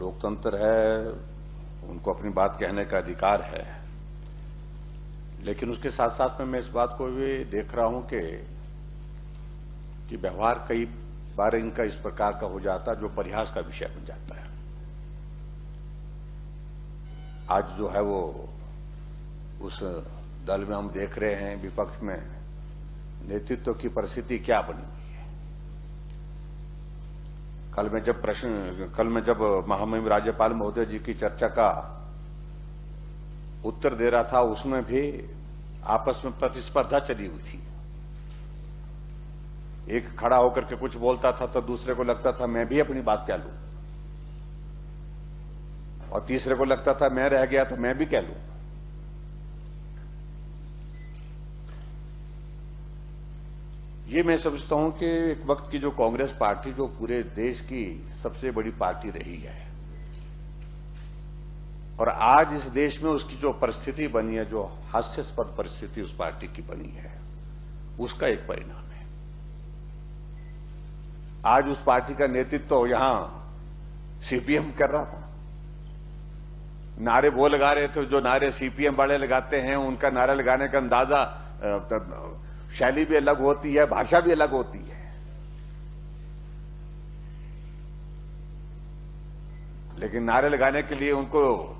लोकतंत्र है, उनको अपनी बात कहने का अधिकार है, लेकिन उसके साथ साथ में मैं इस बात को भी देख रहा हूं कि व्यवहार कई बार इनका इस प्रकार का हो जाता जो परिहास का विषय बन जाता है। आज जो है वो उस दल में हम देख रहे हैं विपक्ष में नेतृत्व की परिस्थिति क्या बनी हुई है। कल मैं जब महामहिम राज्यपाल महोदय जी की चर्चा का उत्तर दे रहा था, उसमें भी आपस में प्रतिस्पर्धा चली हुई थी। एक खड़ा होकर के कुछ बोलता था तो दूसरे को लगता था मैं भी अपनी बात कह लूं, और तीसरे को लगता था मैं रह गया तो मैं भी कह लूं। ये मैं समझता हूं कि एक वक्त की जो कांग्रेस पार्टी जो पूरे देश की सबसे बड़ी पार्टी रही है, और आज इस देश में उसकी जो परिस्थिति बनी है, जो हास्यास्पद परिस्थिति उस पार्टी की बनी है, उसका एक परिणाम है। आज उस पार्टी का नेतृत्व यहां सीपीएम कर रहा था, नारे वो लगा रहे थे जो नारे सीपीएम वाले लगाते हैं। उनका नारा लगाने का अंदाजा, शैली भी अलग होती है, भाषा भी अलग होती है, लेकिन नारे लगाने के लिए उनको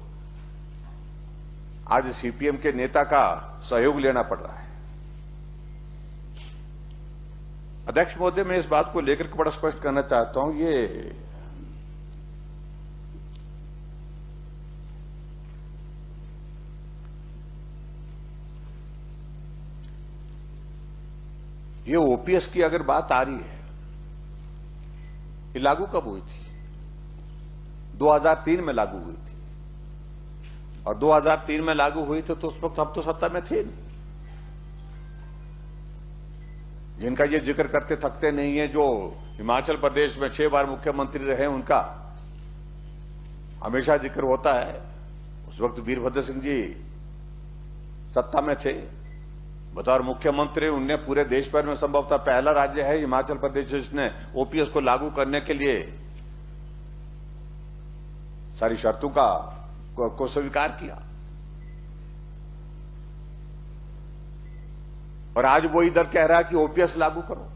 आज सीपीएम के नेता का सहयोग लेना पड़ रहा है। अध्यक्ष महोदय, मैं इस बात को लेकर के बड़ा स्पष्ट करना चाहता हूं, ये ओपीएस की अगर बात आ रही है, ये लागू कब हुई थी? 2003 में लागू हुई थी, और 2003 में लागू हुई थी तो उस वक्त हम तो सत्ता में थे नहीं। जिनका ये जिक्र करते थकते नहीं है, जो हिमाचल प्रदेश में 6 बार मुख्यमंत्री रहे, उनका हमेशा जिक्र होता है। उस वक्त वीरभद्र सिंह जी सत्ता में थे बतौर मुख्यमंत्री। उनने पूरे देश भर में संभवतः पहला राज्य है हिमाचल प्रदेश जिसने ओपीएस को लागू करने के लिए सारी शर्तों को स्वीकार किया, और आज वो इधर कह रहा है कि ओपीएस लागू करो।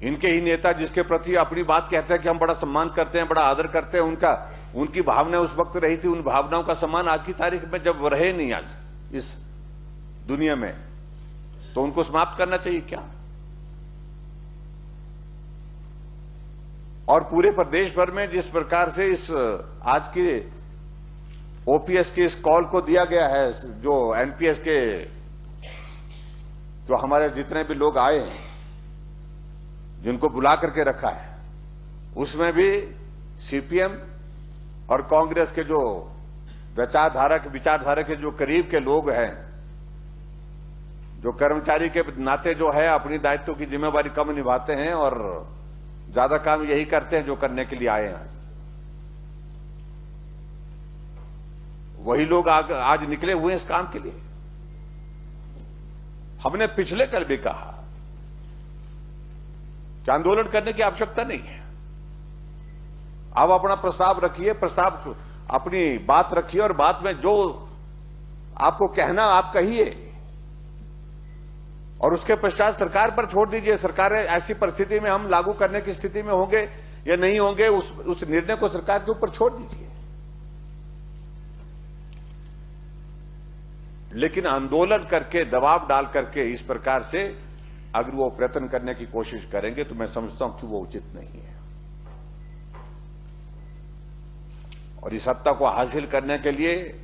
इनके ही नेता जिसके प्रति अपनी बात कहते हैं कि हम बड़ा सम्मान करते हैं, बड़ा आदर करते हैं, उनकी भावना उस वक्त रही थी, उन भावनाओं का सम्मान आज की तारीख में जब रहे नहीं आज इस दुनिया में, तो उनको समाप्त करना चाहिए क्या? और पूरे प्रदेश भर में जिस प्रकार से इस आज के ओपीएस के इस कॉल को दिया गया है, जो एनपीएस के जो हमारे जितने भी लोग आए हैं, जिनको बुला करके रखा है, उसमें भी सीपीएम और कांग्रेस के जो विचारधारा के जो करीब के लोग हैं, जो कर्मचारी के नाते जो है अपनी दायित्व की जिम्मेवारी कम निभाते हैं और ज्यादा काम यही करते हैं जो करने के लिए आए हैं, वही लोग आज निकले हुए हैं इस काम के लिए। हमने पिछले कल भी कहा कि आंदोलन करने की आवश्यकता नहीं है। आप अपना प्रस्ताव रखिए, प्रस्ताव अपनी बात रखिए, और बात में जो आपको कहना आप कहिए, और उसके पश्चात सरकार पर छोड़ दीजिए। सरकार ऐसी परिस्थिति में हम लागू करने की स्थिति में होंगे या नहीं होंगे, उस निर्णय को सरकार के ऊपर छोड़ दीजिए। लेकिन आंदोलन करके, दबाव डाल करके इस प्रकार से अगर वो प्रयत्न करने की कोशिश करेंगे तो मैं समझता हूं कि वो उचित नहीं है। और इस सत्ता को हासिल करने के लिए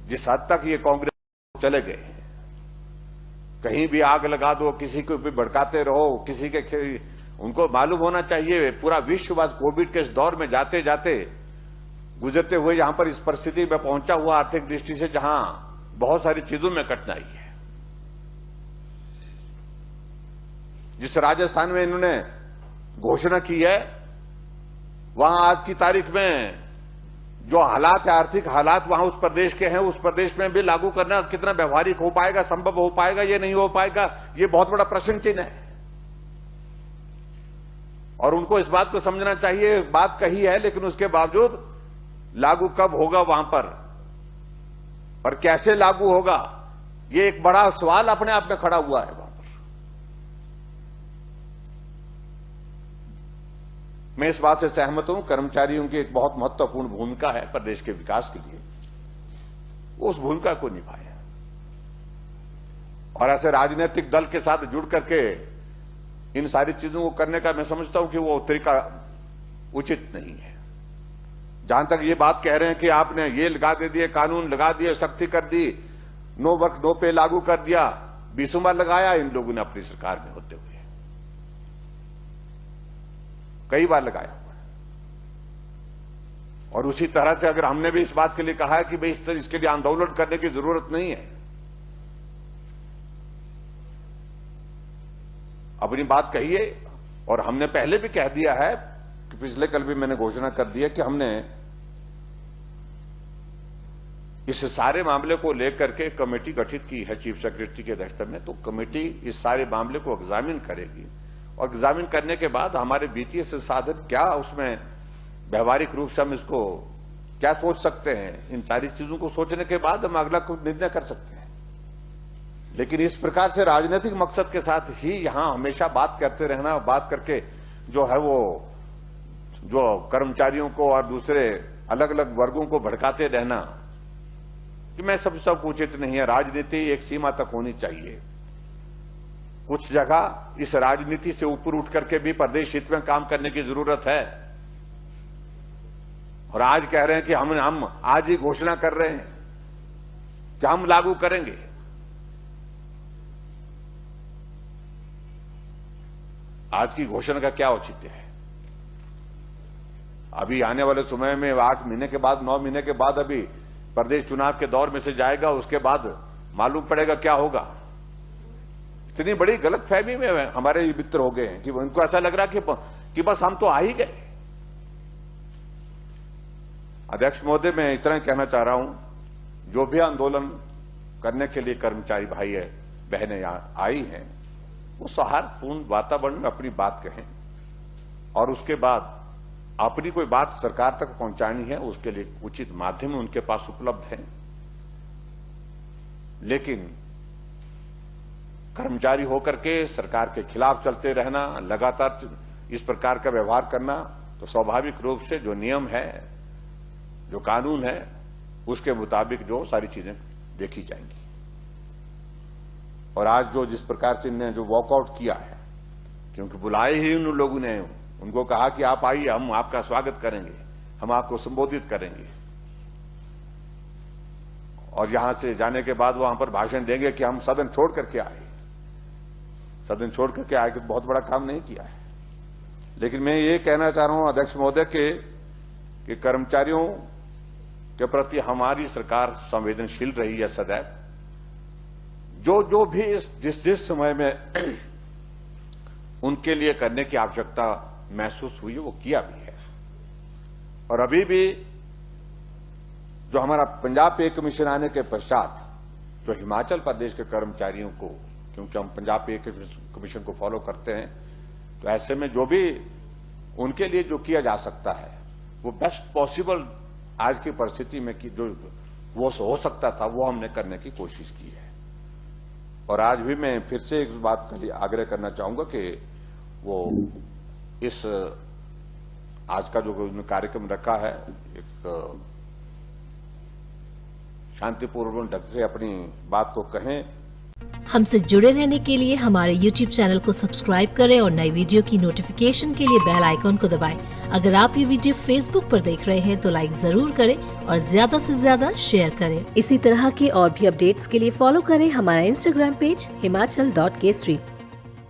जिस हद तक ये कांग्रेस चले गए हैं, कहीं भी आग लगा दो, किसी को भी भड़काते रहो, किसी के उनको मालूम होना चाहिए पूरा विश्व आज कोविड के इस दौर में जाते जाते गुजरते हुए यहां पर इस परिस्थिति में पहुंचा हुआ, आर्थिक दृष्टि से जहां बहुत सारी चीजों में कठिनाई है। जिस राजस्थान में इन्होंने घोषणा की है, वहां आज की तारीख में जो हालात है, आर्थिक हालात वहां उस प्रदेश के हैं, उस प्रदेश में भी लागू करना कितना व्यवहारिक हो पाएगा, संभव हो पाएगा, ये नहीं हो पाएगा, ये बहुत बड़ा प्रश्न चिन्ह है। और उनको इस बात को समझना चाहिए, बात कही है लेकिन उसके बावजूद लागू कब होगा वहां पर और कैसे लागू होगा, ये एक बड़ा सवाल अपने आप में खड़ा हुआ है वहां पर। मैं इस बात से सहमत हूं, कर्मचारियों की एक बहुत महत्वपूर्ण भूमिका है प्रदेश के विकास के लिए, वो उस भूमिका को निभाए और ऐसे राजनीतिक दल के साथ जुड़ करके इन सारी चीजों को करने का मैं समझता हूं कि वो तरीका उचित नहीं है। जहां तक ये बात कह रहे हैं कि आपने ये लगा दे दिए, कानून लगा दिए, सख्ती कर दी, नो वर्क नो पे लागू कर दिया, बेशुमार लगाया इन लोगों ने अपनी सरकार में होते हुए, कई बार लगाया हुआ है। और उसी तरह से अगर हमने भी इस बात के लिए कहा है कि भाई इसके लिए आंदोलन करने की जरूरत नहीं है, अपनी बात कहिए। और हमने पहले भी कह दिया है कि पिछले कल भी मैंने घोषणा कर दी है कि हमने इस सारे मामले को लेकर के कमेटी गठित की है चीफ सेक्रेटरी के अध्यक्षता में। तो कमेटी इस सारे मामले को एग्जामिन करेगी और एग्जामिन करने के बाद हमारे वित्तीय संसाधन क्या, उसमें व्यवहारिक रूप से हम इसको क्या सोच सकते हैं, इन सारी चीजों को सोचने के बाद हम अगला कुछ निर्णय कर सकते हैं। लेकिन इस प्रकार से राजनीतिक मकसद के साथ ही यहां हमेशा बात करते रहना, बात करके जो है वो जो कर्मचारियों को और दूसरे अलग अलग वर्गों को भड़काते रहना, कि मैं सब उचित नहीं है। राजनीति एक सीमा तक होनी चाहिए। कुछ जगह इस राजनीति से ऊपर उठ करके भी प्रदेश हित में काम करने की जरूरत है। और आज कह रहे हैं कि हम आज ही घोषणा कर रहे हैं कि हम लागू करेंगे। आज की घोषणा का क्या औचित्य है? अभी आने वाले समय में 8 महीने के बाद, 9 महीने के बाद अभी प्रदेश चुनाव के दौर में से जाएगा, उसके बाद मालूम पड़ेगा क्या होगा। इतनी बड़ी गलतफहमी में हमारे मित्र हो गए हैं कि उनको ऐसा लग रहा कि बस हम तो आ ही गए। अध्यक्ष महोदय, मैं इतना कहना चाह रहा हूं, जो भी आंदोलन करने के लिए कर्मचारी भाई है बहनें यहां आई हैं, वो सौहार्दपूर्ण वातावरण में अपनी बात कहें और उसके बाद अपनी कोई बात सरकार तक पहुंचानी है, उसके लिए उचित माध्यम उनके पास उपलब्ध है। लेकिन कर्मचारी होकर के सरकार के खिलाफ चलते रहना, लगातार इस प्रकार का व्यवहार करना, तो स्वाभाविक रूप से जो नियम है, जो कानून है, उसके मुताबिक जो सारी चीजें देखी जाएंगी। और आज जो जिस प्रकार से इन्होंने जो वॉकआउट किया है, क्योंकि बुलाए ही उन लोगों ने, उनको कहा कि आप आइए, हम आपका स्वागत करेंगे, हम आपको संबोधित करेंगे, और यहां से जाने के बाद वहां पर भाषण देंगे कि हम सदन छोड़ करके आए। सदन छोड़ करके आए कि बहुत बड़ा काम नहीं किया है। लेकिन मैं ये कहना चाह रहा हूं अध्यक्ष महोदय कि कर्मचारियों के प्रति हमारी सरकार संवेदनशील रही है सदैव। जो भी जिस समय में उनके लिए करने की आवश्यकता महसूस हुई है, वो किया भी है। और अभी भी जो हमारा पंजाब पे कमीशन आने के पश्चात जो हिमाचल प्रदेश के कर्मचारियों को, क्योंकि हम पंजाब पे कमीशन को फॉलो करते हैं, तो ऐसे में जो भी उनके लिए जो किया जा सकता है वो बेस्ट पॉसिबल आज की परिस्थिति में कि जो वो हो सकता था वो हमने करने की कोशिश की है। और आज भी मैं फिर से एक बात का लिए आग्रह करना चाहूंगा कि वो इस आज का जो कार्यक्रम रखा है, एक शांतिपूर्वक ढंग से अपनी बात को कहें। हमसे जुड़े रहने के लिए हमारे YouTube चैनल को सब्सक्राइब करें और नई वीडियो की नोटिफिकेशन के लिए बेल आइकॉन को दबाएं। अगर आप ये वीडियो Facebook पर देख रहे हैं तो लाइक जरूर करें और ज्यादा से ज्यादा शेयर करें। इसी तरह के और भी अपडेट्स के लिए फॉलो करें हमारा Instagram पेज himachal.keshri।